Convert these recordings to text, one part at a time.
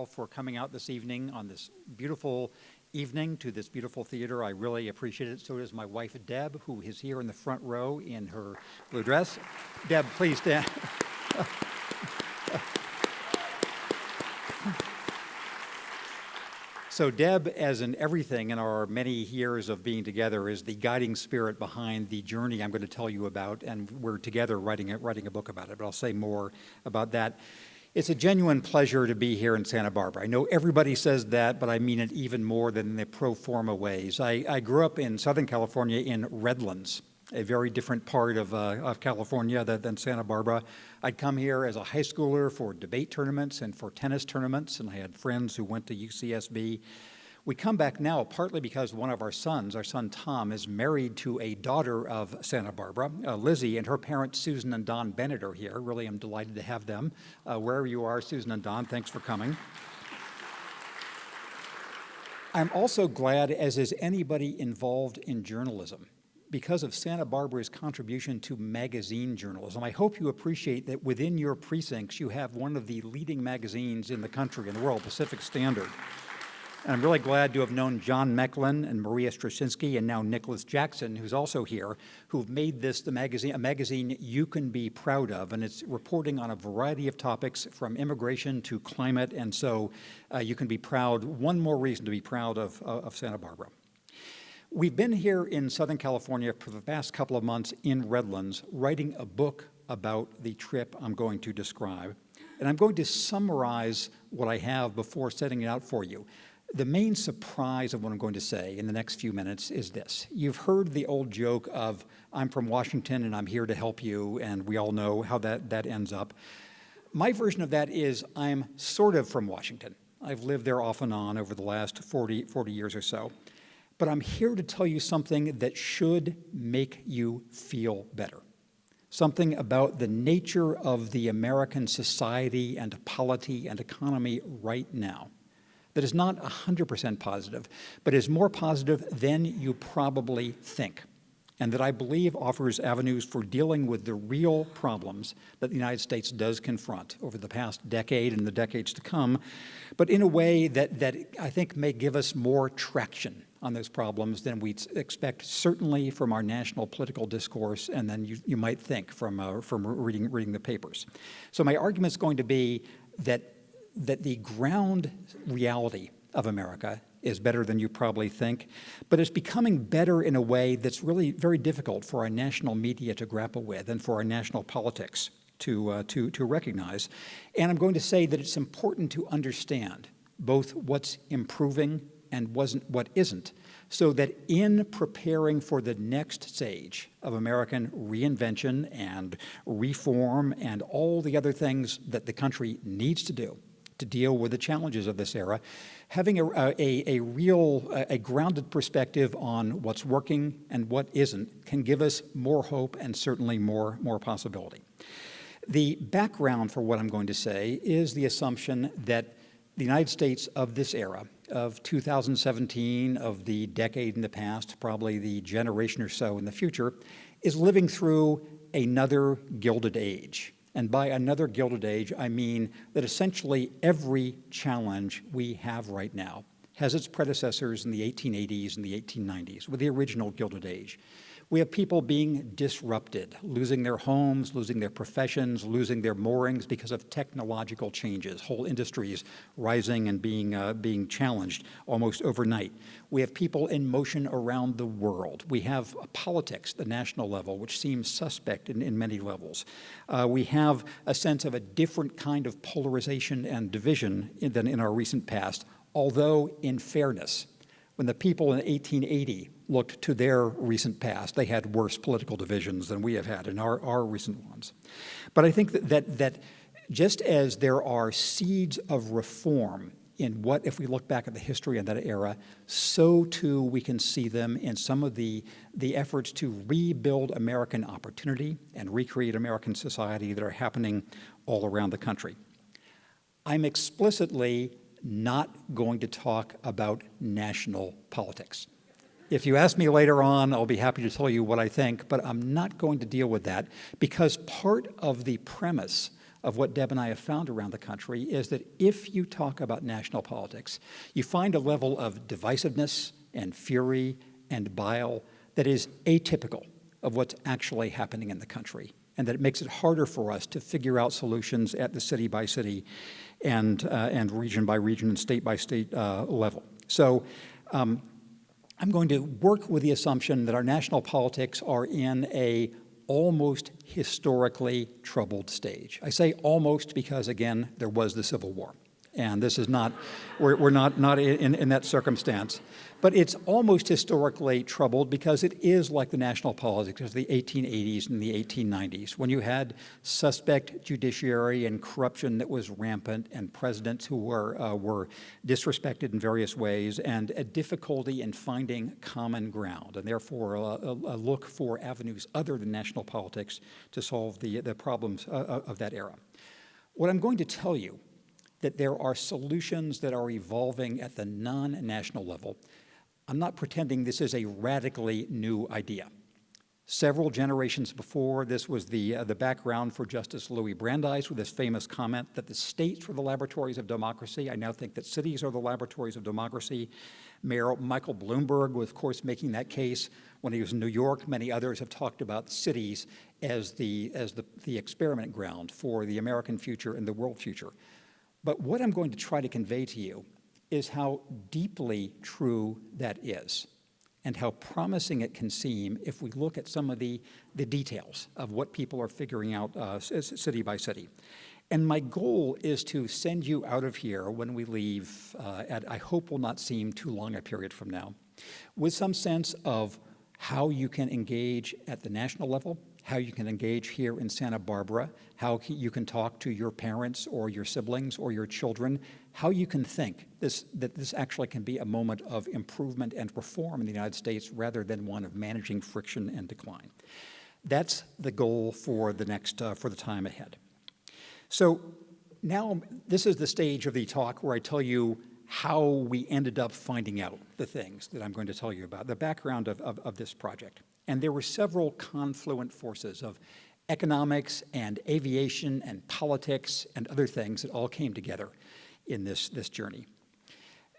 all for coming out this evening on this beautiful evening to this beautiful theater. I really appreciate it. So does my wife, Deb, who is here in the front row in her blue dress. Deb, please stand. So Deb, as in everything in our many years of being together, is the guiding spirit behind the journey I'm going to tell you about, and we're together writing a book about it, but I'll say more about that. It's a genuine pleasure to be here in Santa Barbara. I know everybody says that, but I mean it even more than in the pro forma ways. I grew up in Southern California in Redlands, a very different part of California than Santa Barbara. I'd come here as a high schooler for debate tournaments and for tennis tournaments, and I had friends who went to UCSB. We come back now partly because one of our sons, our son Tom, is married to a daughter of Santa Barbara, Lizzie, and her parents, Susan and Don Bennett, are here. Really, I'm delighted to have them. Wherever you are, Susan and Don, thanks for coming. I'm also glad, as is anybody involved in journalism, because of Santa Barbara's contribution to magazine journalism. I hope you appreciate that within your precincts you have one of the leading magazines in the country, in the world, Pacific Standard. And I'm really glad to have known John Mecklin and Maria Straczynski and now Nicholas Jackson, who's also here, who've made this a magazine you can be proud of. And it's reporting on a variety of topics from immigration to climate. And so you can be proud, one more reason to be proud of Santa Barbara. We've been here in Southern California for the past couple of months in Redlands, writing a book about the trip I'm going to describe. And I'm going to summarize what I have before setting it out for you. The main surprise of what I'm going to say in the next few minutes is this. You've heard the old joke of, I'm from Washington and I'm here to help you, and we all know how that ends up. My version of that is I'm sort of from Washington. I've lived there off and on over the last 40 years or so. But I'm here to tell you something that should make you feel better. Something about the nature of the American society and polity and economy right now that is not 100% positive, but is more positive than you probably think, and that I believe offers avenues for dealing with the real problems that the United States does confront over the past decade and the decades to come, but in a way that I think may give us more traction on those problems than we'd expect, certainly from our national political discourse, and then you might think from reading the papers. So my argument is going to be that the ground reality of America is better than you probably think, but it's becoming better in a way that's really very difficult for our national media to grapple with and for our national politics to recognize. And I'm going to say that it's important to understand both what's improving and what isn't, so that in preparing for the next stage of American reinvention and reform and all the other things that the country needs to do to deal with the challenges of this era, having a grounded perspective on what's working and what isn't can give us more hope and certainly more possibility. The background for what I'm going to say is the assumption that the United States of this era, of 2017, of the decade in the past, probably the generation or so in the future, is living through another Gilded Age. And by another Gilded Age, I mean that essentially every challenge we have right now has its predecessors in the 1880s and the 1890s, with the original Gilded Age. We have people being disrupted, losing their homes, losing their professions, losing their moorings because of technological changes, whole industries rising and being challenged almost overnight. We have people in motion around the world. We have politics at the national level, which seems suspect in many levels. We have a sense of a different kind of polarization and division than in our recent past, although in fairness, when the people in 1880 looked to their recent past, they had worse political divisions than we have had in our recent ones. But I think that just as there are seeds of reform in what, if we look back at the history of that era, so too we can see them in some of the efforts to rebuild American opportunity and recreate American society that are happening all around the country. I'm explicitly not going to talk about national politics. If you ask me later on, I'll be happy to tell you what I think, but I'm not going to deal with that because part of the premise of what Deb and I have found around the country is that if you talk about national politics, you find a level of divisiveness and fury and bile that is atypical of what's actually happening in the country, and that it makes it harder for us to figure out solutions at the city by city and region by region and state by state level. So I'm going to work with the assumption that our national politics are in a almost historically troubled stage. I say almost because, again, there was the Civil War. And this is not, we're not in that circumstance. But it's almost historically troubled because it is like the national politics of the 1880s and the 1890s, when you had suspect judiciary and corruption that was rampant and presidents who were disrespected in various ways, and a difficulty in finding common ground, and therefore a look for avenues other than national politics to solve the problems of that era. What I'm going to tell you that there are solutions that are evolving at the non-national level. I'm not pretending this is a radically new idea. Several generations before, this was the background for Justice Louis Brandeis with his famous comment that the states were the laboratories of democracy. I now think that cities are the laboratories of democracy. Mayor Michael Bloomberg was, of course, making that case when he was in New York. Many others have talked about cities as the experiment ground for the American future and the world future. But what I'm going to try to convey to you is how deeply true that is, and how promising it can seem if we look at some of the details of what people are figuring out city by city. And my goal is to send you out of here when we leave at, I hope will not seem too long a period from now, with some sense of how you can engage at the national level, how you can engage here in Santa Barbara, how you can talk to your parents or your siblings or your children, how you can think that this actually can be a moment of improvement and reform in the United States rather than one of managing friction and decline. That's the goal for the time ahead. So now this is the stage of the talk where I tell you how we ended up finding out the things that I'm going to tell you about, the background of this project. And there were several confluent forces of economics and aviation and politics and other things that all came together in this journey.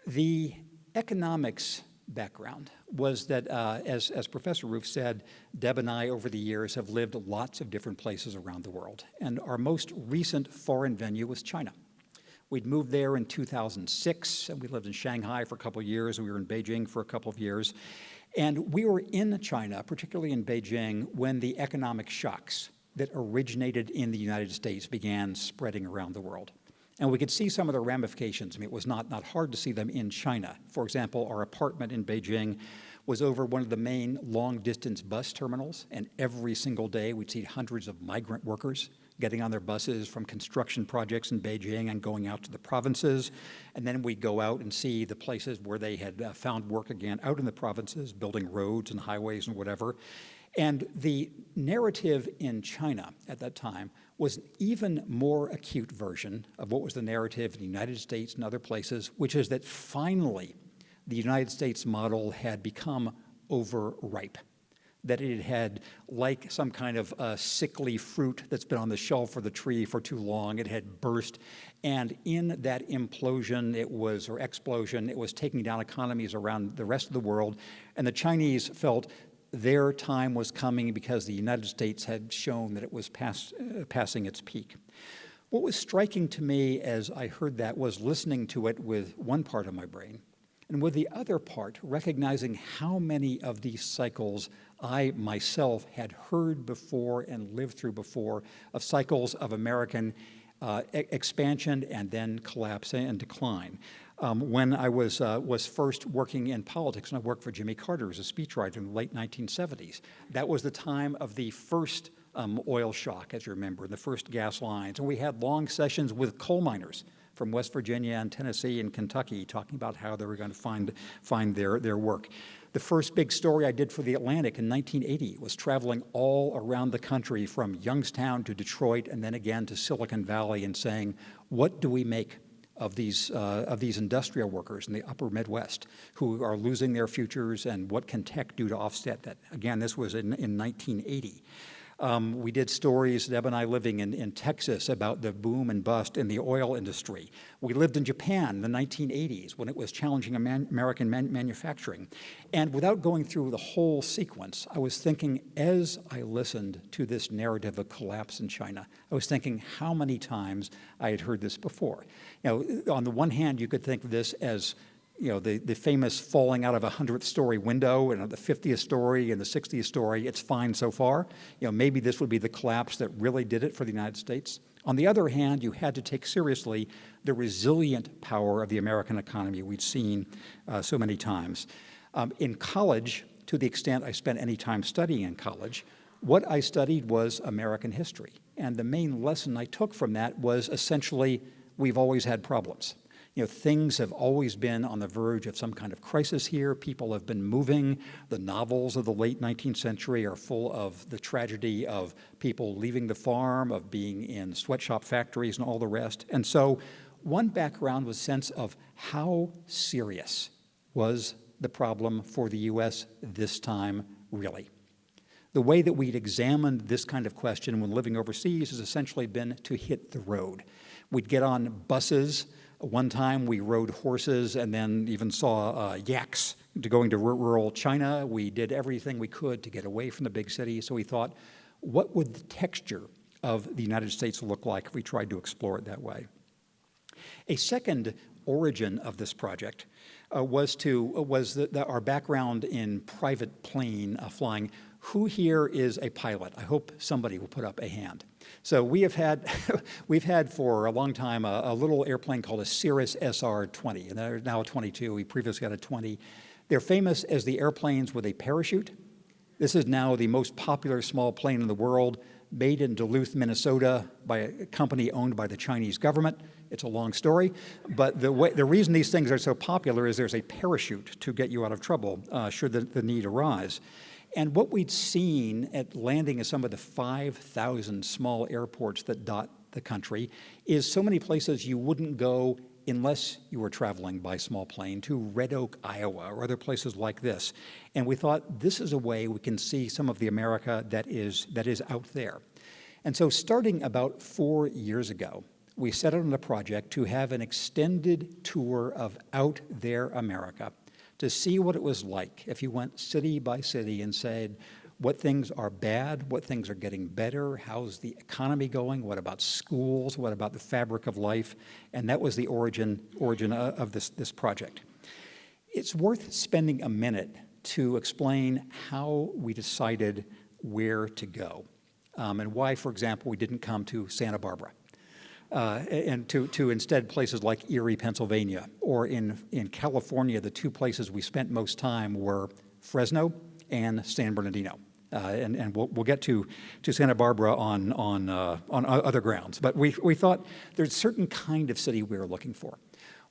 The economics background was that, as Professor Roof said, Deb and I over the years have lived lots of different places around the world. And our most recent foreign venue was China. We'd moved there in 2006, and we lived in Shanghai for a couple of years, and we were in Beijing for a couple of years. And we were in China, particularly in Beijing, when the economic shocks that originated in the United States began spreading around the world. And we could see some of the ramifications. I mean, it was not hard to see them in China. For example, our apartment in Beijing was over one of the main long-distance bus terminals, and every single day we'd see hundreds of migrant workers getting on their buses from construction projects in Beijing and going out to the provinces. And then we'd go out and see the places where they had found work again out in the provinces, building roads and highways and whatever. And the narrative in China at that time was an even more acute version of what was the narrative in the United States and other places, which is that finally the United States model had become overripe, that it had, like some kind of sickly fruit that's been on the shelf or the tree for too long, it had burst. And in that implosion, or explosion, it was taking down economies around the rest of the world. And the Chinese felt their time was coming because the United States had shown that it was passing its peak. What was striking to me as I heard that was listening to it with one part of my brain, and with the other part, recognizing how many of these cycles I myself had heard before and lived through before, of cycles of American expansion and then collapse and decline. When I was first working in politics, and I worked for Jimmy Carter as a speechwriter in the late 1970s, that was the time of the first oil shock, as you remember, the first gas lines. And we had long sessions with coal miners from West Virginia and Tennessee and Kentucky talking about how they were going to find their work. The first big story I did for The Atlantic in 1980 was traveling all around the country from Youngstown to Detroit and then again to Silicon Valley and saying, what do we make of these industrial workers in the upper Midwest who are losing their futures, and what can tech do to offset that? Again, this was in 1980. We did stories, Deb and I living in Texas, about the boom and bust in the oil industry. We lived in Japan in the 1980s when it was challenging American manufacturing. And without going through the whole sequence, I was thinking, as I listened to this narrative of collapse in China, I was thinking how many times I had heard this before. On the one hand, you could think of this as the famous falling out of a 100th story window and the 50th story and the 60th story, it's fine so far. Maybe this would be the collapse that really did it for the United States. On the other hand, you had to take seriously the resilient power of the American economy we'd seen so many times. In college, to the extent I spent any time studying in college, what I studied was American history. And the main lesson I took from that was essentially, we've always had problems. Things have always been on the verge of some kind of crisis here. People have been moving. The novels of the late 19th century are full of the tragedy of people leaving the farm, of being in sweatshop factories and all the rest. And so one background was a sense of how serious was the problem for the U.S. this time, really. The way that we'd examined this kind of question when living overseas has essentially been to hit the road. We'd get on buses. One time we rode horses and then even saw yaks going to rural China. We did everything we could to get away from the big city. So we thought, what would the texture of the United States look like if we tried to explore it that way? A second origin of this project was our background in private plane flying. Who here is a pilot? I hope somebody will put up a hand. So we've had for a long time a little airplane called a Cirrus SR-20, and they're now a 22. We previously had a 20. They're famous as the airplanes with a parachute. This is now the most popular small plane in the world, made in Duluth, Minnesota, by a company owned by the Chinese government. It's a long story, but the reason these things are so popular is there's a parachute to get you out of trouble should the need arise. And what we'd seen at landing at some of the 5,000 small airports that dot the country is so many places you wouldn't go unless you were traveling by small plane, to Red Oak, Iowa, or other places like this. And we thought, this is a way we can see some of the America that is out there. And so starting about 4 years ago, we set out on a project to have an extended tour of out there America, to see what it was like if you went city by city and said, what things are bad, what things are getting better, how's the economy going, what about schools, what about the fabric of life, and that was the origin of this project. It's worth spending a minute to explain how we decided where to go, and why, for example, we didn't come to Santa Barbara. And to instead places like Erie, Pennsylvania, or in California, the two places we spent most time were Fresno and San Bernardino. And we'll get to Santa Barbara on other grounds. But we thought there's a certain kind of city we were looking for.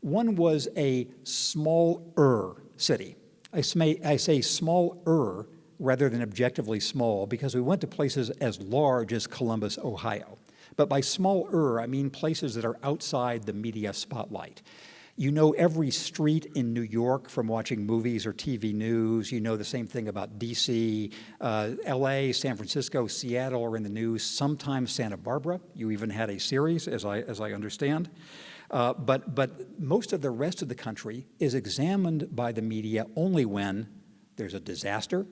One was a smaller city. I say smaller rather than objectively small because we went to places as large as Columbus, Ohio. But by smaller, I mean places that are outside the media spotlight. You know every street in New York from watching movies or TV news. You know the same thing about D.C., L.A., San Francisco, Seattle are in the news, sometimes Santa Barbara. You even had a series, as I understand. But most of the rest of the country is examined by the media only when there's a disaster,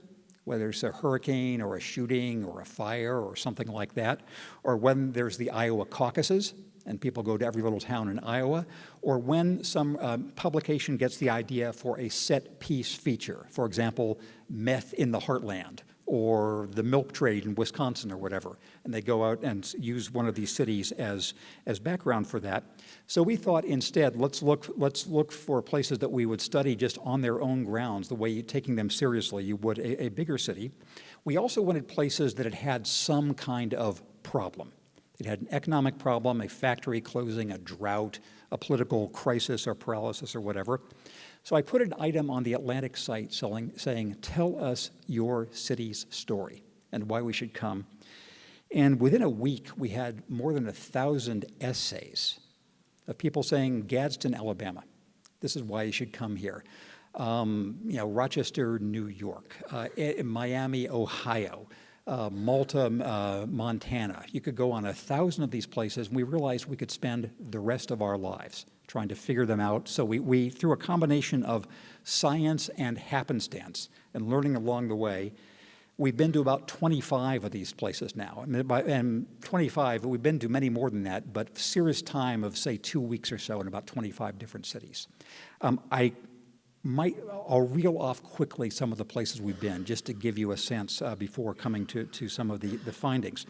whether it's a hurricane or a shooting or a fire or something like that, or when there's the Iowa caucuses and people go to every little town in Iowa, or when some publication gets the idea for a set-piece feature, for example, meth in the heartland, or the milk trade in Wisconsin or whatever, and they go out and use one of these cities as background for that. So we thought instead, let's look for places that we would study just on their own grounds, the way taking them seriously you would a bigger city. We also wanted places that had some kind of problem. It had an economic problem, a factory closing, a drought, a political crisis or paralysis or whatever. So I put an item on the Atlantic site saying, tell us your city's story and why we should come. And within a week, we had more than 1,000 essays of people saying, Gadsden, Alabama, this is why you should come here. Rochester, New York, Miami, Ohio, Malta, Montana. You could go on 1,000 of these places, and we realized we could spend the rest of our lives trying to figure them out. So we through a combination of science and happenstance and learning along the way, we've been to about 25 of these places now. And 25, we've been to many more than that, but serious time of, say, 2 weeks or so in about 25 different cities. I'll reel off quickly some of the places we've been, just to give you a sense before coming to some of the findings.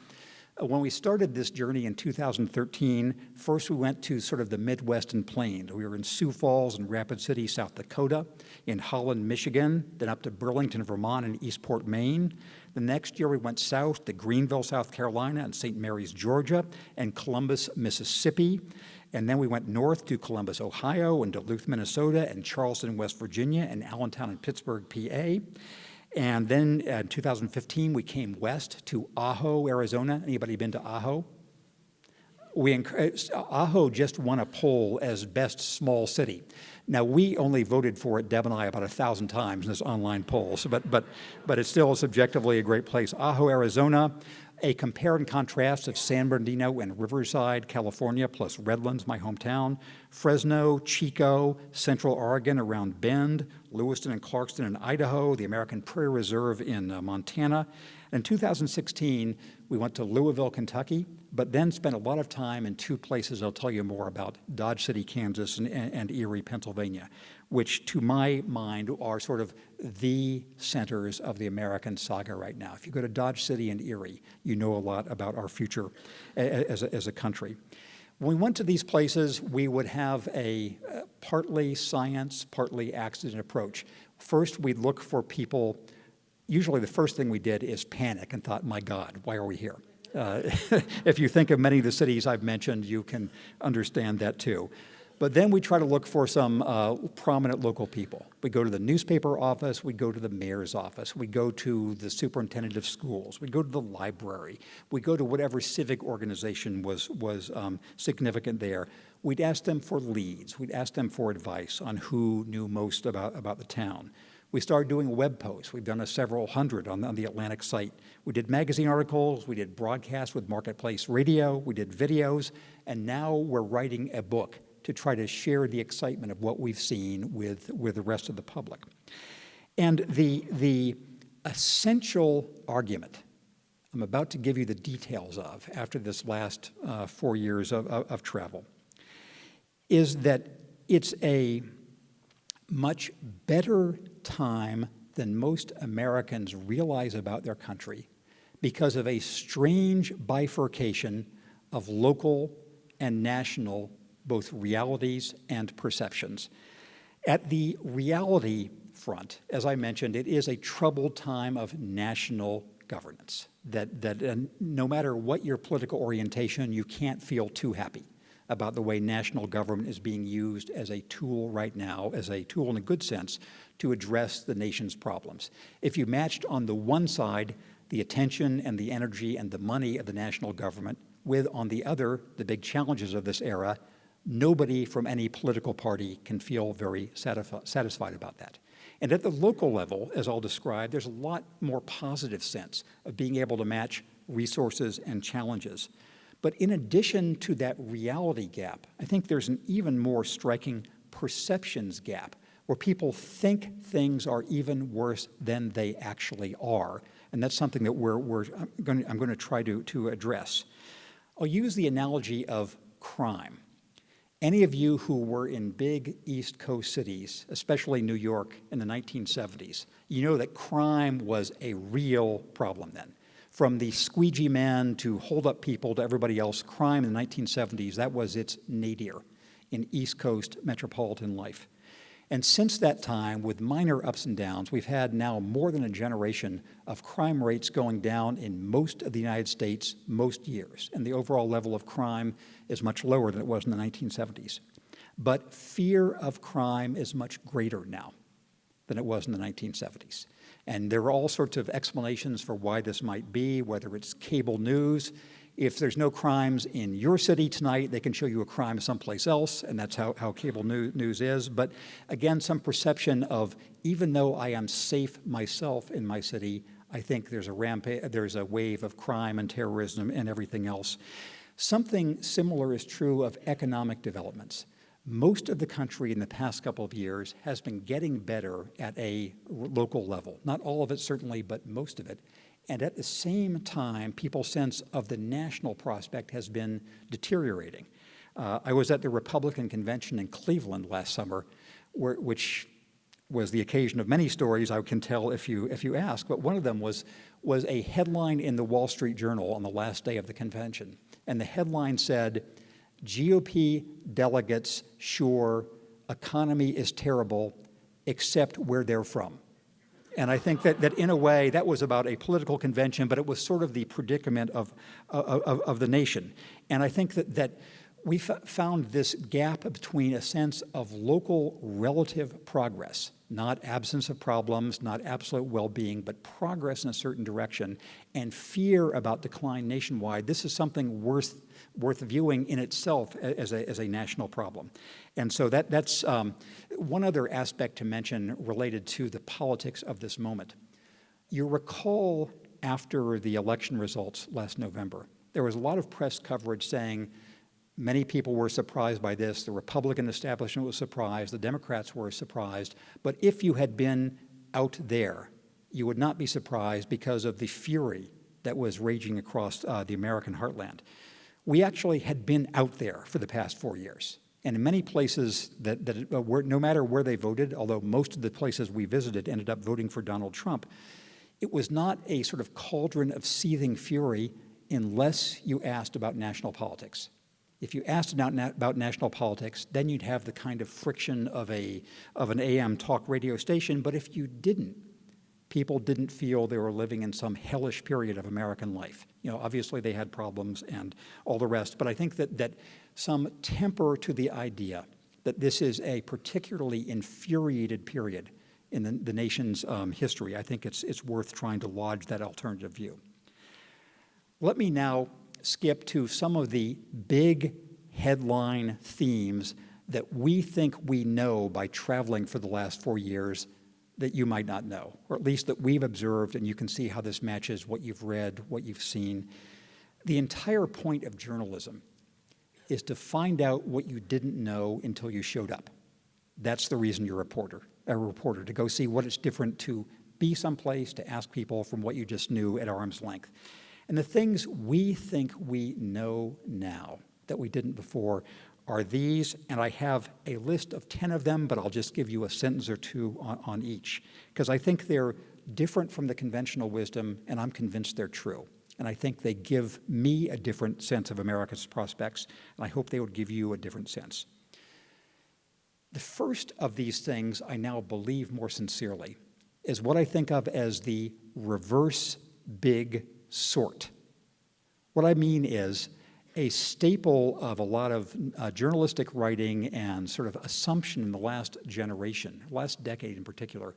When we started this journey in 2013, first we went to sort of the Midwestern Plains. We were in Sioux Falls and Rapid City, South Dakota, in Holland, Michigan, then up to Burlington, Vermont, and Eastport, Maine. The next year we went south to Greenville, South Carolina, and St. Mary's, Georgia, and Columbus, Mississippi. And then we went north to Columbus, Ohio, and Duluth, Minnesota, and Charleston, West Virginia, and Allentown and Pittsburgh, PA. And then in 2015, we came west to Ajo, Arizona. Anybody been to Ajo? Ajo just won a poll as best small city. Now, we only voted for it, Deb and I, about 1,000 times in this online poll, so, but it's still subjectively a great place. Ajo, Arizona, a compare and contrast of San Bernardino and Riverside, California, plus Redlands, my hometown, Fresno, Chico, Central Oregon around Bend, Lewiston and Clarkston in Idaho, the American Prairie Reserve in Montana. In 2016, we went to Louisville, Kentucky, but then spent a lot of time in two places I'll tell you more about, Dodge City, Kansas, and Erie, Pennsylvania, which to my mind are sort of the centers of the American saga right now. If you go to Dodge City and Erie, you know a lot about our future as a country. When we went to these places, we would have a partly science, partly accident approach. First, we'd look for people. Usually the first thing we did is panic and thought, my God, why are we here? If you think of many of the cities I've mentioned, you can understand that too. But then we try to look for some prominent local people. We go to the newspaper office, we go to the mayor's office, we go to the superintendent of schools, we go to the library, we go to whatever civic organization was significant there. We'd ask them for leads, we'd ask them for advice on who knew most about the town. We started doing web posts. We've done several hundred on the Atlantic site. We did magazine articles, we did broadcasts with Marketplace Radio, we did videos, and now we're writing a book to try to share the excitement of what we've seen with the rest of the public. And the essential argument I'm about to give you the details of after this last 4 years of travel is that it's a much better time than most Americans realize about their country because of a strange bifurcation of local and national both realities and perceptions. At the reality front, as I mentioned, it is a troubled time of national governance, that no matter what your political orientation, you can't feel too happy about the way national government is being used as a tool right now, as a tool in a good sense, to address the nation's problems. If you matched on the one side the attention and the energy and the money of the national government with, on the other, the big challenges of this era, nobody from any political party can feel very satisfied about that. And at the local level, as I'll describe, there's a lot more positive sense of being able to match resources and challenges. But in addition to that reality gap, I think there's an even more striking perceptions gap where people think things are even worse than they actually are. And that's something that I'm going to try to address. I'll use the analogy of crime. Any of you who were in big East Coast cities, especially New York in the 1970s, you know that crime was a real problem then. From the squeegee man to hold-up people to everybody else, crime in the 1970s, that was its nadir in East Coast metropolitan life. And since that time, with minor ups and downs, we've had now more than a generation of crime rates going down in most of the United States most years. And the overall level of crime is much lower than it was in the 1970s. But fear of crime is much greater now than it was in the 1970s. And there are all sorts of explanations for why this might be, whether it's cable news. If there's no crimes in your city tonight, they can show you a crime someplace else, and that's how cable news is. But again, some perception of, even though I am safe myself in my city, I think there's a wave of crime and terrorism and everything else. Something similar is true of economic developments. Most of the country in the past couple of years has been getting better at a local level. Not all of it, certainly, but most of it. And at the same time, people's sense of the national prospect has been deteriorating. I was at the Republican convention in Cleveland last summer, which was the occasion of many stories I can tell if you ask, but one of them was a headline in the Wall Street Journal on the last day of the convention. And the headline said, GOP delegates sure economy is terrible, except where they're from. And I think that in a way, that was about a political convention, but it was sort of the predicament of the nation. And I think that we found this gap between a sense of local relative progress, not absence of problems, not absolute well-being, but progress in a certain direction, and fear about decline nationwide. This is something worth viewing in itself as a national problem. And so that's one other aspect to mention related to the politics of this moment. You recall after the election results last November, there was a lot of press coverage saying many people were surprised by this, the Republican establishment was surprised, the Democrats were surprised, but if you had been out there, you would not be surprised because of the fury that was raging across the American heartland. We actually had been out there for the past 4 years. And in many places no matter where they voted, although most of the places we visited ended up voting for Donald Trump, it was not a sort of cauldron of seething fury unless you asked about national politics. If you asked about national politics, then you'd have the kind of friction of an AM talk radio station. But if you didn't, people didn't feel they were living in some hellish period of American life. Obviously they had problems and all the rest, but I think that some temper to the idea that this is a particularly infuriated period in the nation's history, I think it's worth trying to lodge that alternative view. Let me now skip to some of the big headline themes that we think we know by traveling for the last 4 years that you might not know, or at least that we've observed, and you can see how this matches what you've read, what you've seen. The entire point of journalism is to find out what you didn't know until you showed up. That's the reason you're a reporter, to go see what it's different to be someplace, to ask people from what you just knew at arm's length. And the things we think we know now that we didn't before are these, and I have a list of 10 of them, but I'll just give you a sentence or two on each, because I think they're different from the conventional wisdom, and I'm convinced they're true. And I think they give me a different sense of America's prospects, and I hope they would give you a different sense. The first of these things I now believe more sincerely is what I think of as the reverse big sort. What I mean is a staple of a lot of journalistic writing and sort of assumption in the last generation, last decade in particular,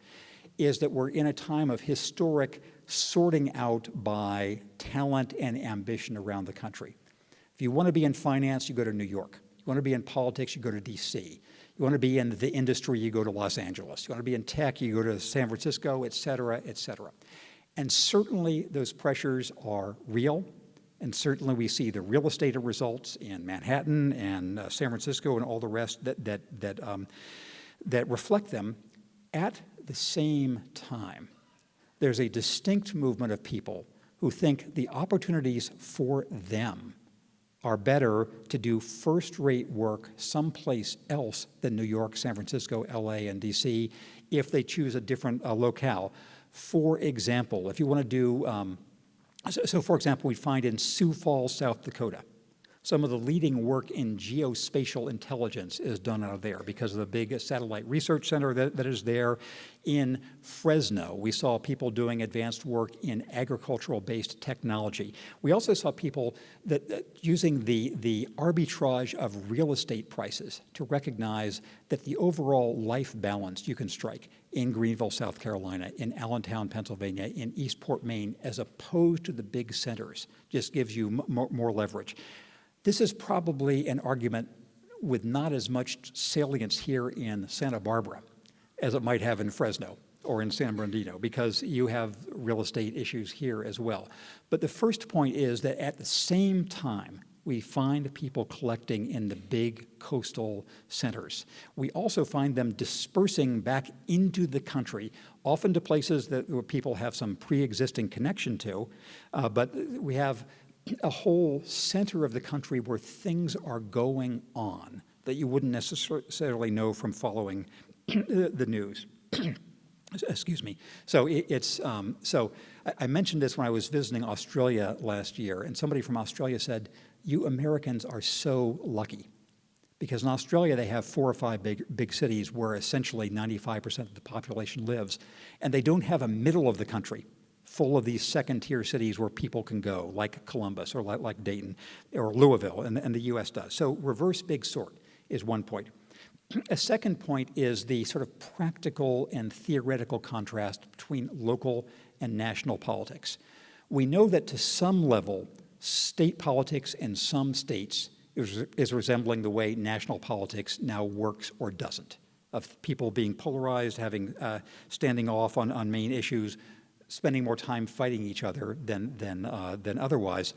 is that we're in a time of historic sorting out by talent and ambition around the country. If you want to be in finance, you go to New York. You want to be in politics, you go to DC. You want to be in the industry, you go to Los Angeles. You want to be in tech, you go to San Francisco, et cetera, et cetera. And certainly those pressures are real, and certainly we see the real estate results in Manhattan and San Francisco and all the rest that reflect them. At the same time, there's a distinct movement of people who think the opportunities for them are better to do first-rate work someplace else than New York, San Francisco, LA, and DC if they choose a different locale. For example, if you want to do, for example, we find in Sioux Falls, South Dakota, some of the leading work in geospatial intelligence is done out of there because of the big satellite research center that is there. In Fresno, we saw people doing advanced work in agricultural-based technology. We also saw people using the arbitrage of real estate prices to recognize that the overall life balance you can strike in Greenville, South Carolina, in Allentown, Pennsylvania, in Eastport, Maine, as opposed to the big centers, just gives you more leverage. This is probably an argument with not as much salience here in Santa Barbara as it might have in Fresno. or in San Bernardino, because you have real estate issues here as well. But the first point is that at the same time, we find people collecting in the big coastal centers. We also find them dispersing back into the country, often to places where people have some pre-existing connection to, but we have a whole center of the country where things are going on that you wouldn't necessarily know from following the news. Excuse me. So I mentioned this when I was visiting Australia last year, and somebody from Australia said, "You Americans are so lucky," because in Australia they have 4 or 5 big cities where essentially 95% of the population lives, and they don't have a middle of the country full of these second-tier cities where people can go, like Columbus or like Dayton or Louisville, and the U.S. does. So reverse big sort is one point. A second point is the sort of practical and theoretical contrast between local and national politics. We know that to some level, state politics in some states is resembling the way national politics now works or doesn't, of people being polarized, standing off on main issues, spending more time fighting each other than otherwise.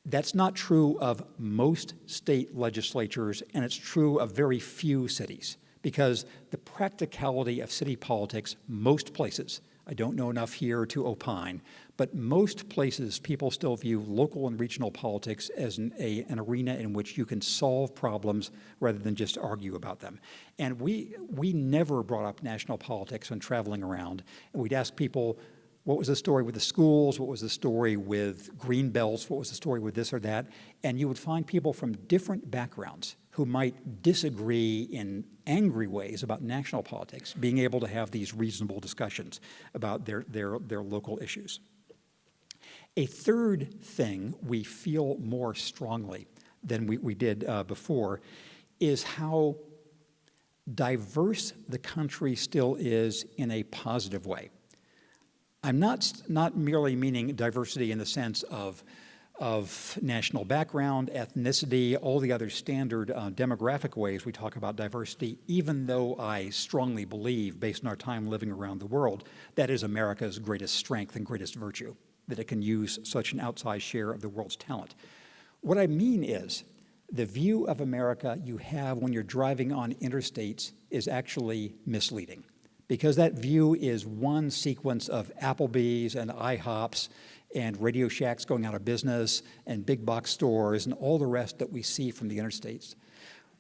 That's not true of most state legislatures, and it's true of very few cities, because the practicality of city politics, most places, I don't know enough here to opine, but most places people still view local and regional politics as an arena in which you can solve problems rather than just argue about them. And we never brought up national politics when traveling around, and we'd ask people, what was the story with the schools? What was the story with green belts? What was the story with this or that? And you would find people from different backgrounds who might disagree in angry ways about national politics, being able to have these reasonable discussions about their local issues. A third thing we feel more strongly than we did before is how diverse the country still is in a positive way. I'm not merely meaning diversity in the sense of national background, ethnicity, all the other standard demographic ways we talk about diversity, even though I strongly believe, based on our time living around the world, that is America's greatest strength and greatest virtue, that it can use such an outsized share of the world's talent. What I mean is, the view of America you have when you're driving on interstates is actually misleading, because that view is one sequence of Applebee's and IHOPs and Radio Shacks going out of business and big box stores and all the rest that we see from the interstates.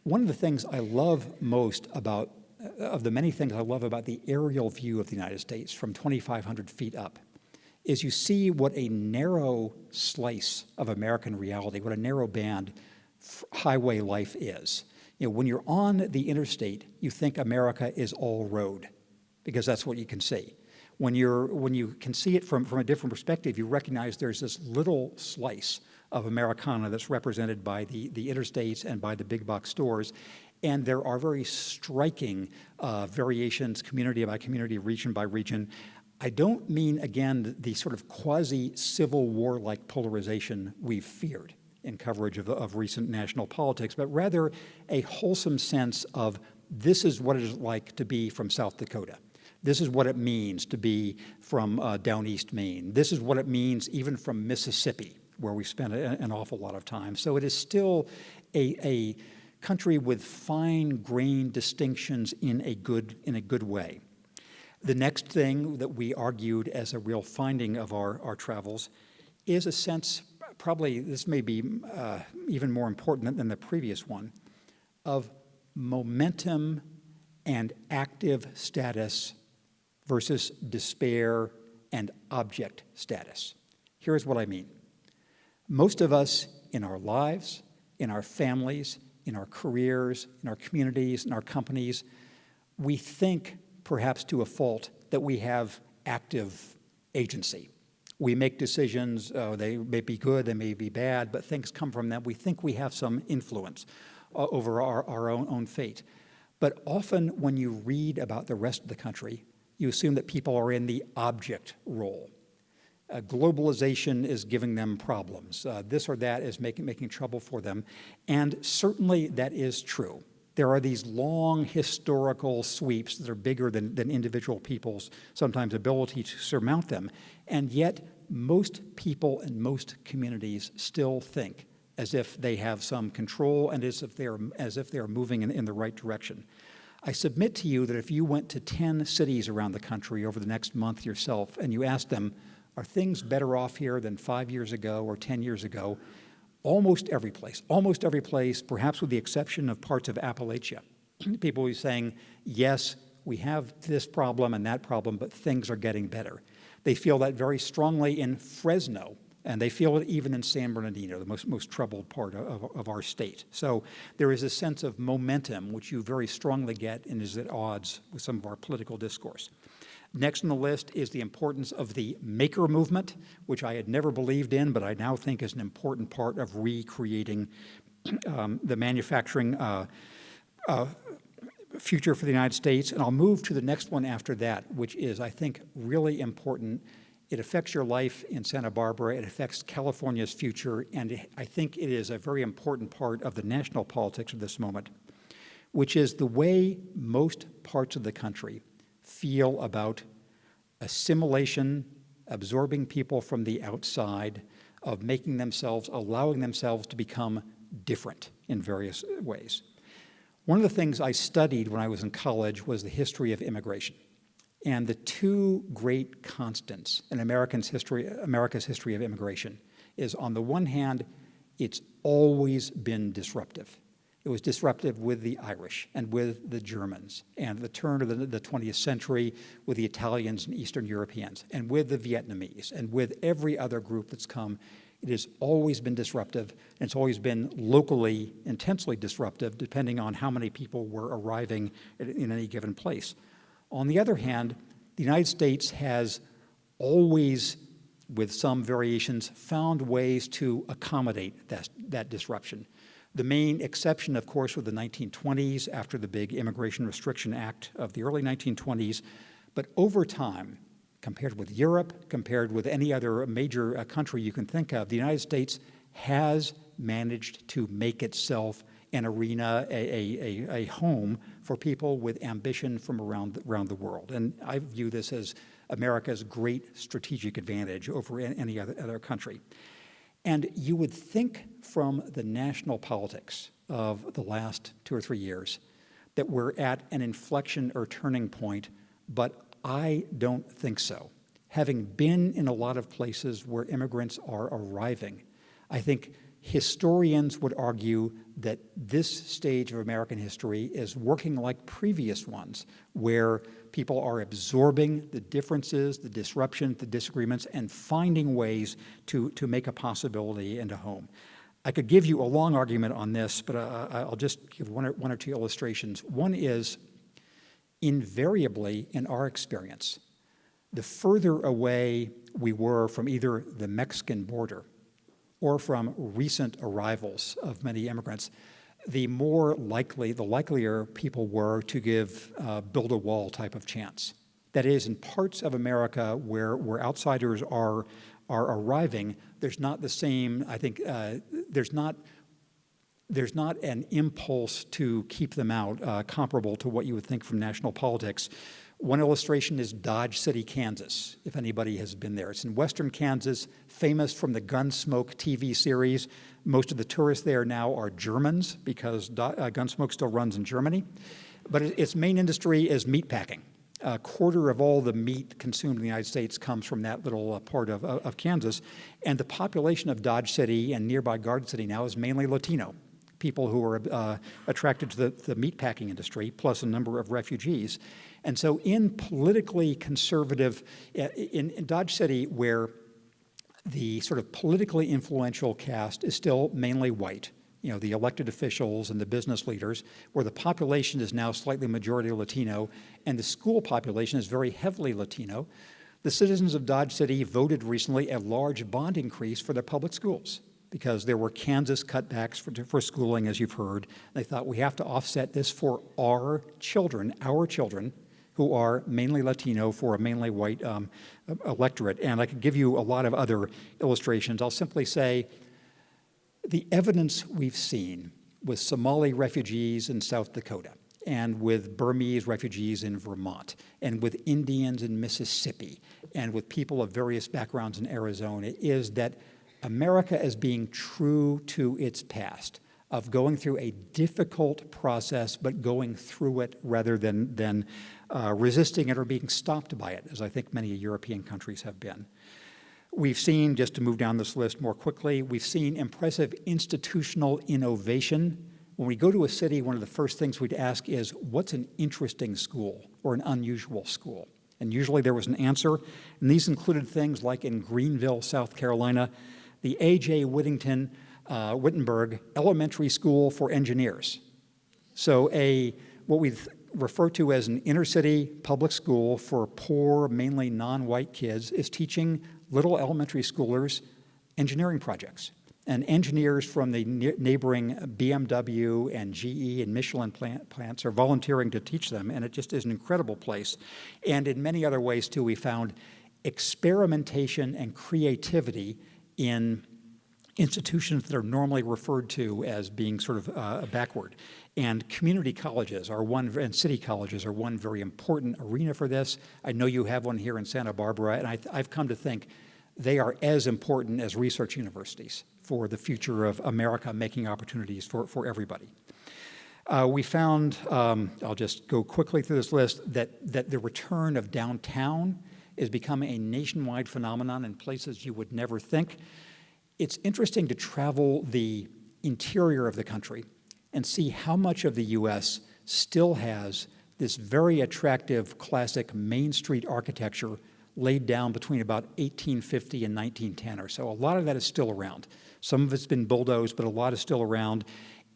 One of the things I love most of the many things I love about the aerial view of the United States from 2,500 feet up, is you see what a narrow slice of American reality, what a narrow band highway life is. You know, when you're on the interstate, you think America is all road, because that's what you can see. When you can see it from a different perspective, you recognize there's this little slice of Americana that's represented by the interstates and by the big box stores, and there are very striking variations, community by community, region by region. I don't mean, again, the sort of quasi-Civil War-like polarization we've feared in coverage of recent national politics, but rather a wholesome sense of this is what it is like to be from South Dakota. This is what it means to be from down East Maine. This is what it means even from Mississippi, where we spent an awful lot of time. So it is still a country with fine-grained distinctions in a good way. The next thing that we argued as a real finding of our travels is a sense, probably this may be even more important than the previous one, of momentum and active status versus despair and object status. Here's what I mean. Most of us in our lives, in our families, in our careers, in our communities, in our companies, we think, perhaps to a fault, that we have active agency. We make decisions, they may be good, they may be bad, but things come from them. We think we have some influence over our own fate. But often when you read about the rest of the country, you assume that people are in the object role. Globalization is giving them problems. This or that is making trouble for them. And certainly that is true. There are these long historical sweeps that are bigger than individual people's sometimes ability to surmount them. And yet, most people in most communities still think as if they have some control and as if they're moving in the right direction. I submit to you that if you went to 10 cities around the country over the next month yourself and you asked them, are things better off here than 5 years ago or 10 years ago? Almost every place, perhaps with the exception of parts of Appalachia, people will be saying, yes, we have this problem and that problem, but things are getting better. They feel that very strongly in Fresno, and they feel it even in San Bernardino, the most troubled part of our state. So there is a sense of momentum, which you very strongly get and is at odds with some of our political discourse. Next on the list is the importance of the maker movement, which I had never believed in, but I now think is an important part of recreating the manufacturing future for the United States. And I'll move to the next one after that, which is, I think, really important. It affects your life in Santa Barbara. It affects California's future. And I think it is a very important part of the national politics of this moment, which is the way most parts of the country feel about assimilation, absorbing people from the outside, of making themselves, allowing themselves to become different in various ways. One of the things I studied when I was in college was the history of immigration. And the two great constants in America's history of immigration is, on the one hand, it's always been disruptive. It was disruptive with the Irish and with the Germans, and the turn of the 20th century with the Italians and Eastern Europeans, and with the Vietnamese, and with every other group that's come. It has always been disruptive, and it's always been locally intensely disruptive, depending on how many people were arriving in any given place. On the other hand, the United States has always, with some variations, found ways to accommodate that disruption. The main exception, of course, were the 1920s, after the big Immigration Restriction Act of the early 1920s. But over time, compared with Europe, compared with any other major country you can think of, the United States has managed to make itself an arena, a home for people with ambition from around the world. And I view this as America's great strategic advantage over any other country. And you would think from the national politics of the last 2 or 3 years that we're at an inflection or turning point, but I don't think so. Having been in a lot of places where immigrants are arriving, I think historians would argue that this stage of American history is working like previous ones, where people are absorbing the differences, the disruption, the disagreements, and finding ways to make a possibility and a home. I could give you a long argument on this, but I'll just give one or two illustrations. One is, invariably, in our experience, the further away we were from either the Mexican border or from recent arrivals of many immigrants, the likelier people were to give build a wall type of chance. That is, in parts of America where outsiders are arriving, there's not the same, I think, there's not an impulse to keep them out comparable to what you would think from national politics. One illustration is Dodge City, Kansas, if anybody has been there. It's in western Kansas, famous from the Gunsmoke TV series. Most of the tourists there now are Germans, because Gunsmoke still runs in Germany. But its main industry is meat packing. A quarter of all the meat consumed in the United States comes from that little part of Kansas. And the population of Dodge City and nearby Garden City now is mainly Latino, people who are attracted to the meatpacking industry, plus a number of refugees. And so in politically conservative, in Dodge City, where the sort of politically influential cast is still mainly white, the elected officials and the business leaders, where the population is now slightly majority Latino, and the school population is very heavily Latino, the citizens of Dodge City voted recently a large bond increase for their public schools, because there were Kansas cutbacks for schooling, as you've heard. They thought, we have to offset this for our children, who are mainly Latino, for a mainly white electorate. And I could give you a lot of other illustrations. I'll simply say the evidence we've seen with Somali refugees in South Dakota, and with Burmese refugees in Vermont, and with Indians in Mississippi, and with people of various backgrounds in Arizona, is that America is being true to its past, of going through a difficult process, but going through it rather than resisting it or being stopped by it, as I think many European countries have been. We've seen, just to move down this list more quickly, we've seen impressive institutional innovation. When we go to a city, one of the first things we'd ask is, what's an interesting school or an unusual school? And usually there was an answer, and these included things like in Greenville, South Carolina, the A.J. Wittenberg Elementary School for Engineers. So what we refer to as an inner-city public school for poor, mainly non-white kids is teaching little elementary schoolers engineering projects. And engineers from the neighboring BMW and GE and Michelin plants are volunteering to teach them, and it just is an incredible place. And in many other ways, too, we found experimentation and creativity in institutions that are normally referred to as being sort of backward. And community colleges and city colleges are one very important arena for this. I know you have one here in Santa Barbara, and I've come to think they are as important as research universities for the future of America, making opportunities for everybody. We found, I'll just go quickly through this list, that the return of downtown is becoming a nationwide phenomenon in places you would never think. It's interesting to travel the interior of the country and see how much of the U.S. still has this very attractive classic Main Street architecture laid down between about 1850 and 1910 or so. A lot of that is still around. Some of it's been bulldozed, but a lot is still around.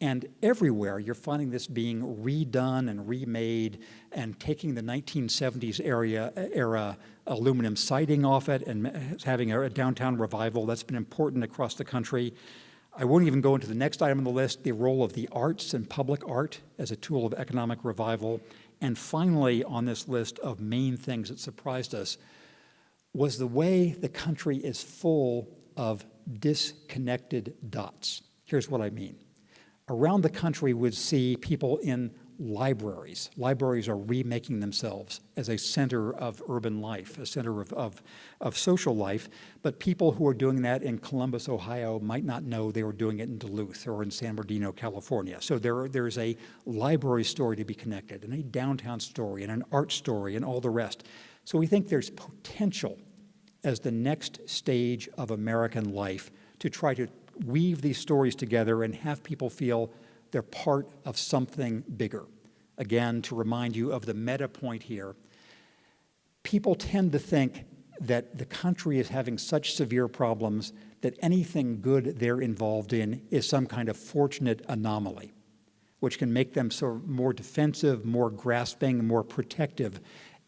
And everywhere you're finding this being redone and remade and taking the 1970s era aluminum siding off it and having a downtown revival. That's been important across the country. I won't even go into the next item on the list, the role of the arts and public art as a tool of economic revival. And finally, on this list of main things that surprised us was the way the country is full of disconnected dots. Here's what I mean. Around the country, we'd see people in libraries. Libraries are remaking themselves as a center of urban life, a center of social life, but people who are doing that in Columbus, Ohio might not know they were doing it in Duluth or in San Bernardino, California. So there's a library story to be connected, and a downtown story, and an art story, and all the rest. So we think there's potential as the next stage of American life to try to weave these stories together and have people feel they're part of something bigger. Again, to remind you of the meta point here, people tend to think that the country is having such severe problems that anything good they're involved in is some kind of fortunate anomaly, which can make them sort of more defensive, more grasping, more protective,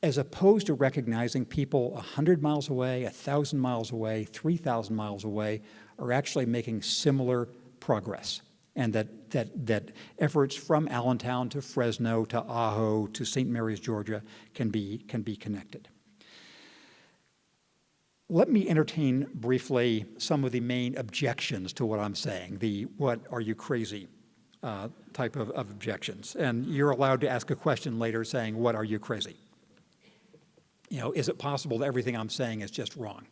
as opposed to recognizing people 100 miles away, 1,000 miles away, 3,000 miles away are actually making similar progress, and that efforts from Allentown to Fresno to Ajo to St. Mary's, Georgia can be connected. Let me entertain briefly some of the main objections to what I'm saying, the "what are you crazy" type of objections. And you're allowed to ask a question later saying, "What are you crazy?" Is it possible that everything I'm saying is just wrong?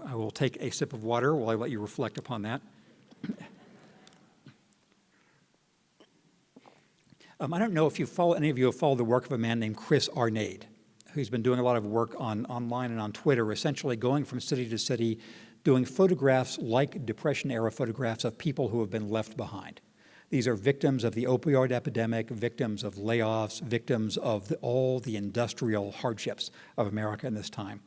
I will take a sip of water while I let you reflect upon that. I don't know if any of you have followed the work of a man named Chris Arnade, who's been doing a lot of work online and on Twitter, essentially going from city to city, doing photographs like Depression-era photographs of people who have been left behind. These are victims of the opioid epidemic, victims of layoffs, victims of all the industrial hardships of America in this time.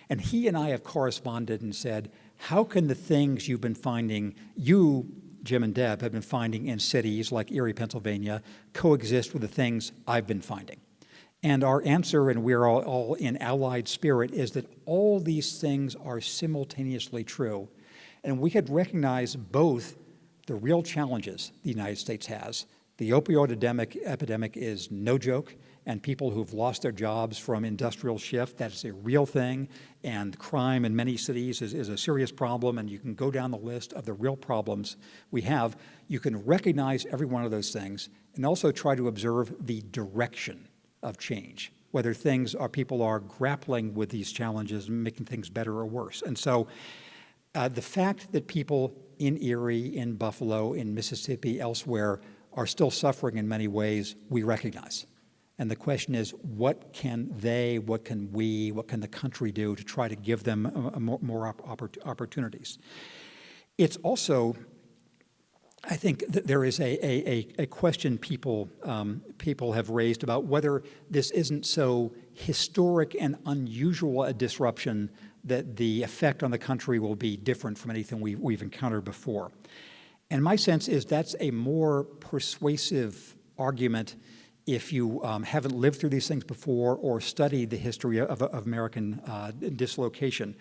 And he and I have corresponded and said, how can the things you've been finding, you, Jim and Deb, have been finding in cities like Erie, Pennsylvania, coexist with the things I've been finding? And our answer, and we're all in allied spirit, is that all these things are simultaneously true. And we could recognize both the real challenges the United States has. The opioid epidemic is no joke, and people who've lost their jobs from industrial shift. That's a real thing, and crime in many cities is a serious problem, and you can go down the list of the real problems we have. You can recognize every one of those things and also try to observe the direction of change, whether people are grappling with these challenges and making things better or worse. And so the fact that people in Erie, in Buffalo, in Mississippi, elsewhere, are still suffering in many ways, we recognize. And the question is, what can the country do to try to give them more opportunities? It's also, I think that there is a question people have raised about whether this isn't so historic and unusual a disruption that the effect on the country will be different from anything we've encountered before. And my sense is that's a more persuasive argument if you haven't lived through these things before or studied the history of American dislocation.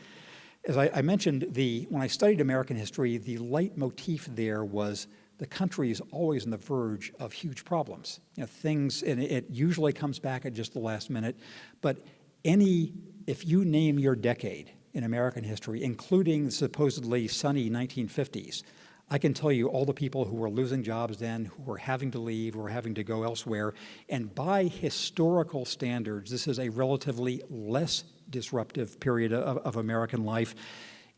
As I mentioned, when I studied American history, the leitmotif there was the country is always on the verge of huge problems. And it usually comes back at just the last minute, but if you name your decade in American history, including the supposedly sunny 1950s, I can tell you all the people who were losing jobs then, who were having to leave, who were having to go elsewhere. And by historical standards, this is a relatively less disruptive period of American life.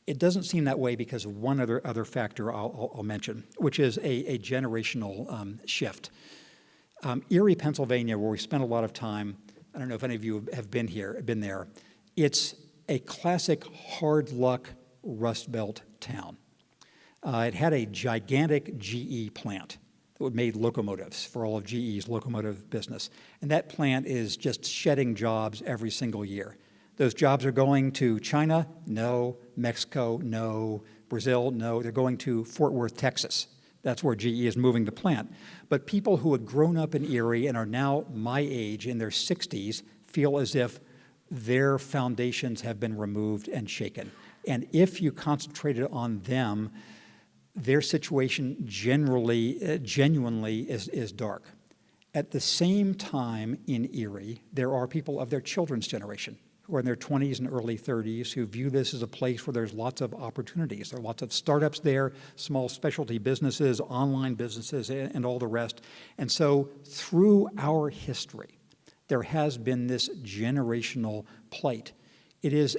It doesn't seem that way because of one other factor I'll mention, which is a generational shift. Erie, Pennsylvania, where we spent a lot of time, I don't know if any of you have been there. It's a classic hard luck Rust Belt town. It had a gigantic GE plant that made locomotives for all of GE's locomotive business. And that plant is just shedding jobs every single year. Those jobs are going to China? No. Mexico? No. Brazil? No. They're going to Fort Worth, Texas. That's where GE is moving the plant. But people who had grown up in Erie and are now my age, in their 60s, feel as if their foundations have been removed and shaken. And if you concentrated on them, their situation genuinely is dark. At the same time in Erie, there are people of their children's generation who are in their 20s and early 30s who view this as a place where there's lots of opportunities. There are lots of startups there, small specialty businesses, online businesses, and all the rest. And so through our history, there has been this generational plight. It is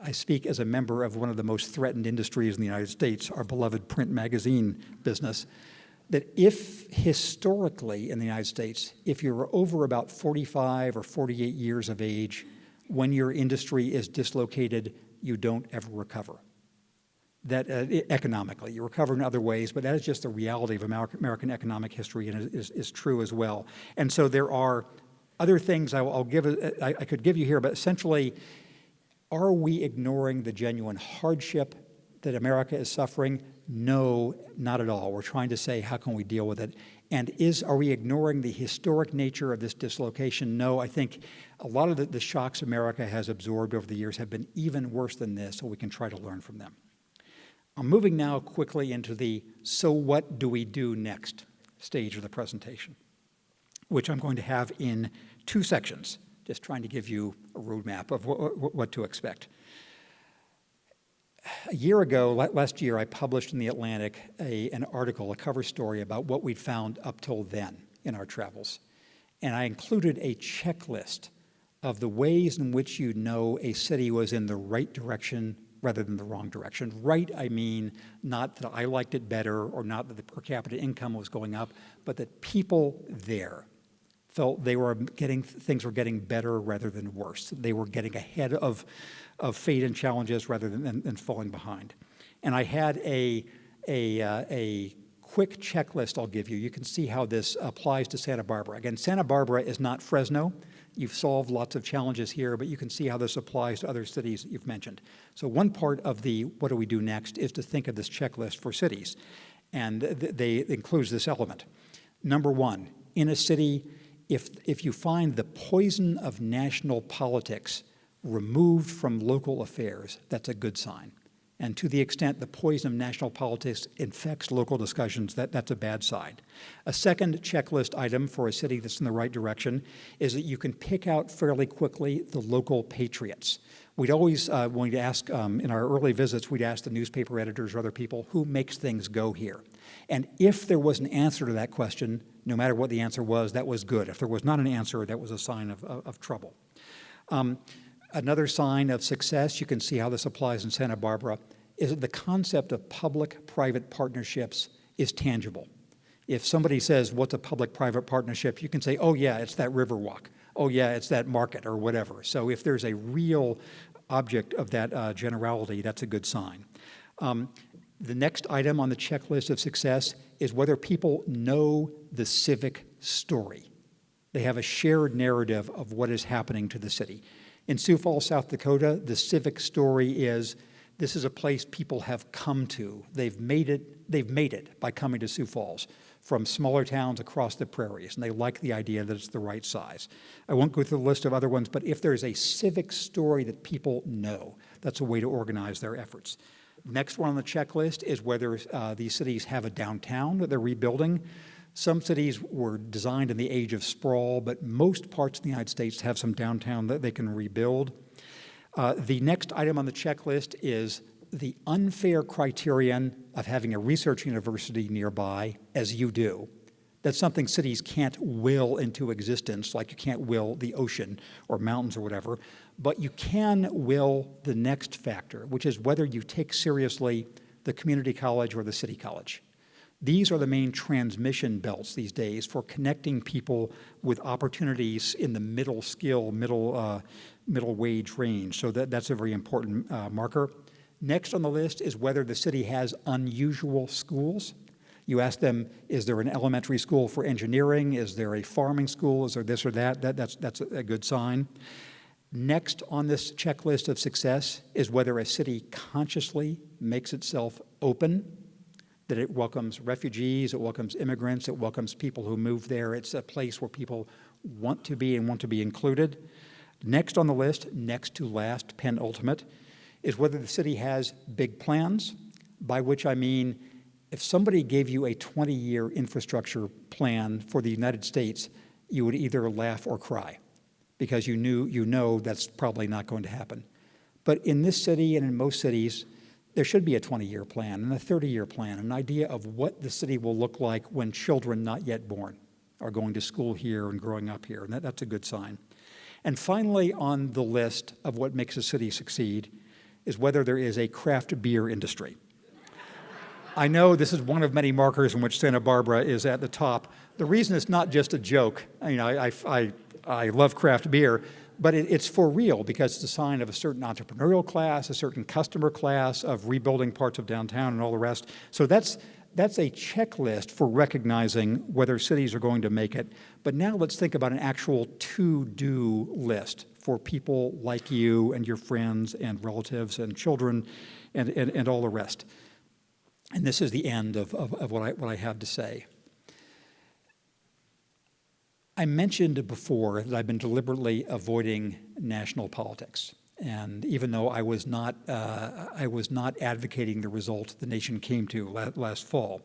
I speak as a member of one of the most threatened industries in the United States, our beloved print magazine business, that if historically in the United States, if you're over about 45 or 48 years of age, when your industry is dislocated, you don't ever recover. That economically, you recover in other ways, but that is just the reality of American economic history, and is true as well. And so there are other things I could give you here, but essentially, are we ignoring the genuine hardship that America is suffering? No, not at all. We're trying to say, how can we deal with it? And are we ignoring the historic nature of this dislocation? No, I think a lot of the shocks America has absorbed over the years have been even worse than this, so we can try to learn from them. I'm moving now quickly into the so what do we do next stage of the presentation, which I'm going to have in two sections, just trying to give you a roadmap of what to expect. A year ago, last year, I published in The Atlantic an article, a cover story about what we'd found up till then in our travels. And I included a checklist of the ways in which you know a city was in the right direction rather than the wrong direction. Right, I mean, not that I liked it better or not that the per capita income was going up, but that people there felt things were getting better rather than worse. They were getting ahead of fate and challenges rather than falling behind. And I had a quick checklist I'll give you. You can see how this applies to Santa Barbara. Again, Santa Barbara is not Fresno. You've solved lots of challenges here, but you can see how this applies to other cities you've mentioned. So one part of the what do we do next is to think of this checklist for cities. And it includes this element. Number one, in a city, if you find the poison of national politics removed from local affairs, that's a good sign. And to the extent the poison of national politics infects local discussions, that's a bad side. A second checklist item for a city that's in the right direction is that you can pick out fairly quickly the local patriots. We'd always, when we'd ask, in our early visits, we'd ask the newspaper editors or other people, who makes things go here? And if there was an answer to that question, no matter what the answer was, that was good. If there was not an answer, that was a sign of trouble. Another sign of success, you can see how this applies in Santa Barbara, is that the concept of public-private partnerships is tangible. If somebody says, what's a public-private partnership, you can say, oh yeah, it's that Riverwalk. Oh yeah, it's that market or whatever. So if there's a real object of that generality, that's a good sign. The next item on the checklist of success is whether people know the civic story. They have a shared narrative of what is happening to the city. In Sioux Falls, South Dakota, the civic story is this is a place people have come to. They've made it by coming to Sioux Falls from smaller towns across the prairies, and they like the idea that it's the right size. I won't go through the list of other ones, but if there's a civic story that people know, that's a way to organize their efforts. Next one on the checklist is whether these cities have a downtown that they're rebuilding. Some cities were designed in the age of sprawl, but most parts of the United States have some downtown that they can rebuild. The next item on the checklist is the unfair criterion of having a research university nearby, as you do. That's something cities can't will into existence, like you can't will the ocean or mountains or whatever, but you can will the next factor, which is whether you take seriously the community college or the city college. These are the main transmission belts these days for connecting people with opportunities in the middle skill, middle wage range. So that's a very important marker. Next on the list is whether the city has unusual schools. You ask them, is there an elementary school for engineering? Is there a farming school? Is there this or that? That's a good sign. Next on this checklist of success is whether a city consciously makes itself open, that it welcomes refugees, it welcomes immigrants, it welcomes people who move there. It's a place where people want to be and want to be included. Next on the list, next to last, penultimate, is whether the city has big plans, by which I mean if somebody gave you a 20-year infrastructure plan for the United States, you would either laugh or cry because you know that's probably not going to happen. But in this city and in most cities, there should be a 20-year plan and a 30-year plan, an idea of what the city will look like when children not yet born are going to school here and growing up here, and that's a good sign. And finally, on the list of what makes a city succeed is whether there is a craft beer industry. I know this is one of many markers in which Santa Barbara is at the top. The reason it's not just a joke, I love craft beer, but it's for real because it's a sign of a certain entrepreneurial class, a certain customer class, of rebuilding parts of downtown and all the rest. So that's a checklist for recognizing whether cities are going to make it. But now let's think about an actual to-do list for people like you and your friends and relatives and children and all the rest. And this is the end of what I have to say. I mentioned before that I've been deliberately avoiding national politics. And even though I was not advocating the result the nation came to last fall.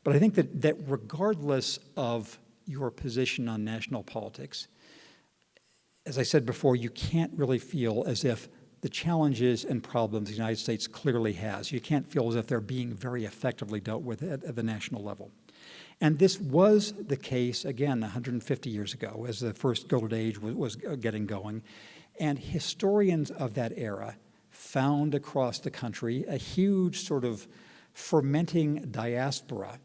But I think that regardless of your position on national politics, as I said before, you can't really feel as if the challenges and problems the United States clearly has, you can't feel as if they're being very effectively dealt with at the national level. And this was the case, again, 150 years ago, as the first Gilded Age was getting going. And historians of that era found across the country a huge sort of fermenting diaspora,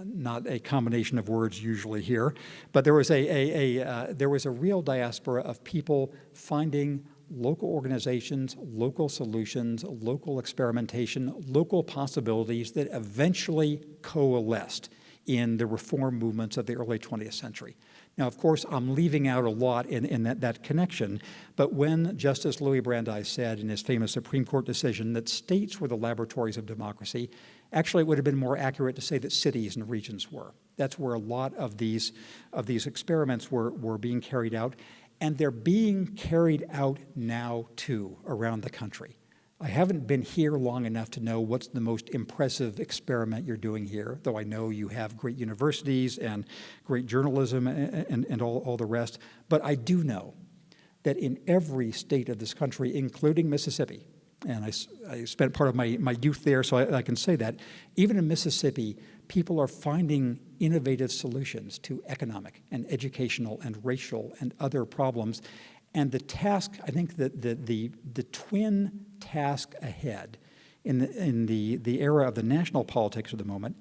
not a combination of words usually here, but there was a real diaspora of people finding local organizations, local solutions, local experimentation, local possibilities that eventually coalesced in the reform movements of the early 20th century. Now, of course, I'm leaving out a lot in that connection, but when Justice Louis Brandeis said in his famous Supreme Court decision that states were the laboratories of democracy, actually it would have been more accurate to say that cities and regions were. That's where a lot of these experiments were being carried out, and they're being carried out now, too, around the country. I haven't been here long enough to know what's the most impressive experiment you're doing here, though I know you have great universities and great journalism and all the rest. But I do know that in every state of this country, including Mississippi, and I spent part of my youth there, so I can say that, even in Mississippi, people are finding innovative solutions to economic and educational and racial and other problems. And the task, I think that the twin task ahead in the era of the national politics of the moment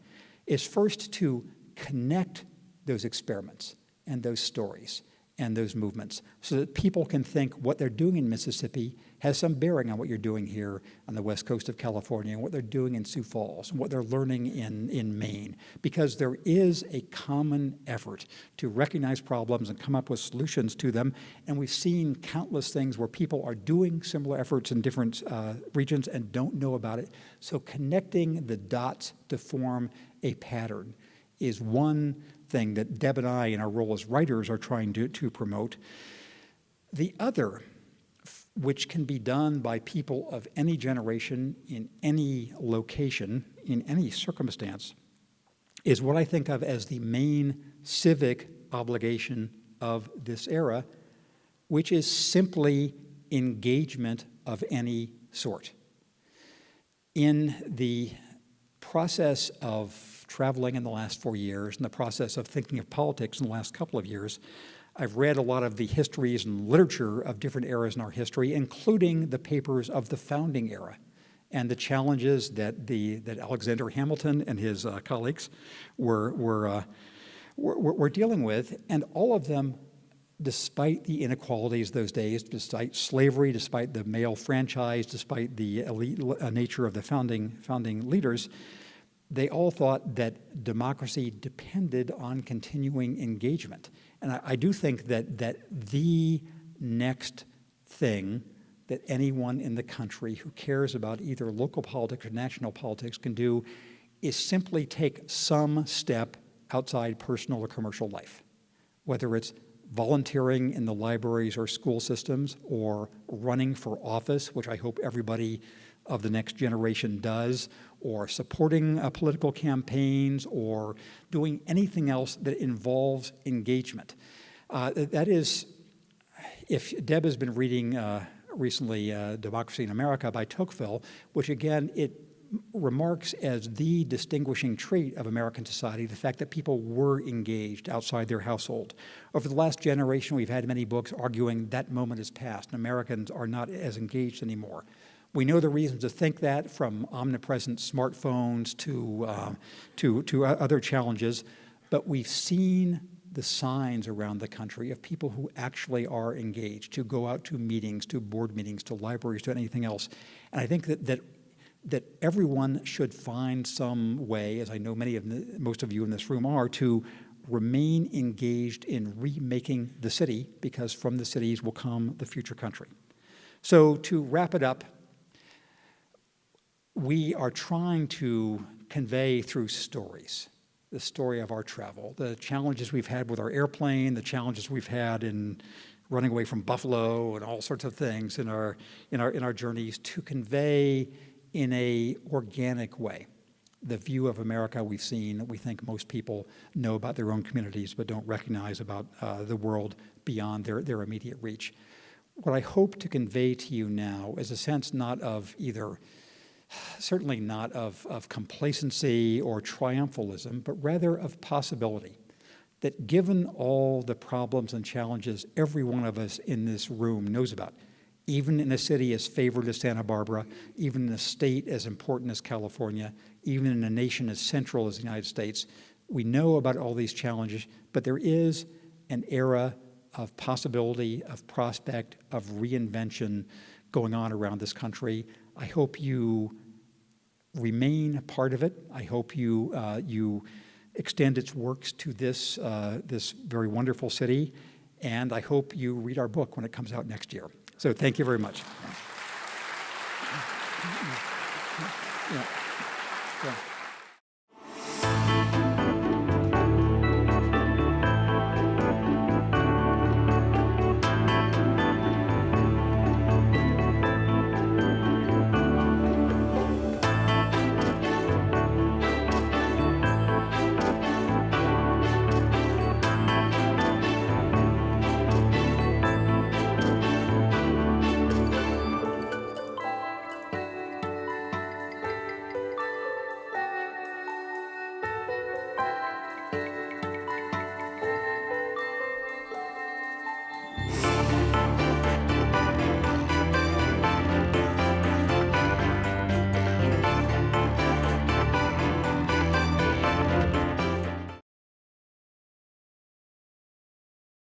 is first to connect those experiments and those stories and those movements so that people can think what they're doing in Mississippi has some bearing on what you're doing here on the west coast of California and what they're doing in Sioux Falls and what they're learning in Maine, because there is a common effort to recognize problems and come up with solutions to them. And we've seen countless things where people are doing similar efforts in different regions and don't know about it. So connecting the dots to form a pattern is one thing that Deb and I, in our role as writers, are trying to promote. The other, which can be done by people of any generation, in any location, in any circumstance, is what I think of as the main civic obligation of this era, which is simply engagement of any sort. In the process of traveling in the last 4 years, in the process of thinking of politics in the last couple of years, I've read a lot of the histories and literature of different eras in our history, including the papers of the founding era and the challenges that Alexander Hamilton and his colleagues were dealing with, and all of them, despite the inequalities those days, despite slavery, despite the male franchise, despite the elite nature of the founding leaders, they all thought that democracy depended on continuing engagement. And I do think that the next thing that anyone in the country who cares about either local politics or national politics can do is simply take some step outside personal or commercial life, whether it's volunteering in the libraries or school systems, or running for office, which I hope everybody of the next generation does, or supporting political campaigns, or doing anything else that involves engagement. That is, if Deb has been reading recently Democracy in America by Tocqueville, which again, it remarks as the distinguishing trait of American society, the fact that people were engaged outside their household. Over the last generation, we've had many books arguing that moment is past and Americans are not as engaged anymore. We know the reasons to think that, from omnipresent smartphones to other challenges, but we've seen the signs around the country of people who actually are engaged, to go out to meetings, to board meetings, to libraries, to anything else. And I think that everyone should find some way, as I know most of you in this room are, to remain engaged in remaking the city, because from the cities will come the future country. So to wrap it up, we are trying to convey through stories the story of our travel, the challenges we've had with our airplane, the challenges we've had in running away from buffalo and all sorts of things in our journeys, to convey in a organic way the view of America we've seen, that we think most people know about their own communities but don't recognize about the world beyond their immediate reach. What I hope to convey to you now is a sense not of either, certainly not of complacency or triumphalism, but rather of possibility. That given all the problems and challenges every one of us in this room knows about, even in a city as favored as Santa Barbara, even in a state as important as California, even in a nation as central as the United States, we know about all these challenges, but there is an era of possibility, of prospect, of reinvention going on around this country. I hope you remain a part of it. I hope you extend its works to this very wonderful city, and I hope you read our book when it comes out next year. So thank you very much. Yeah.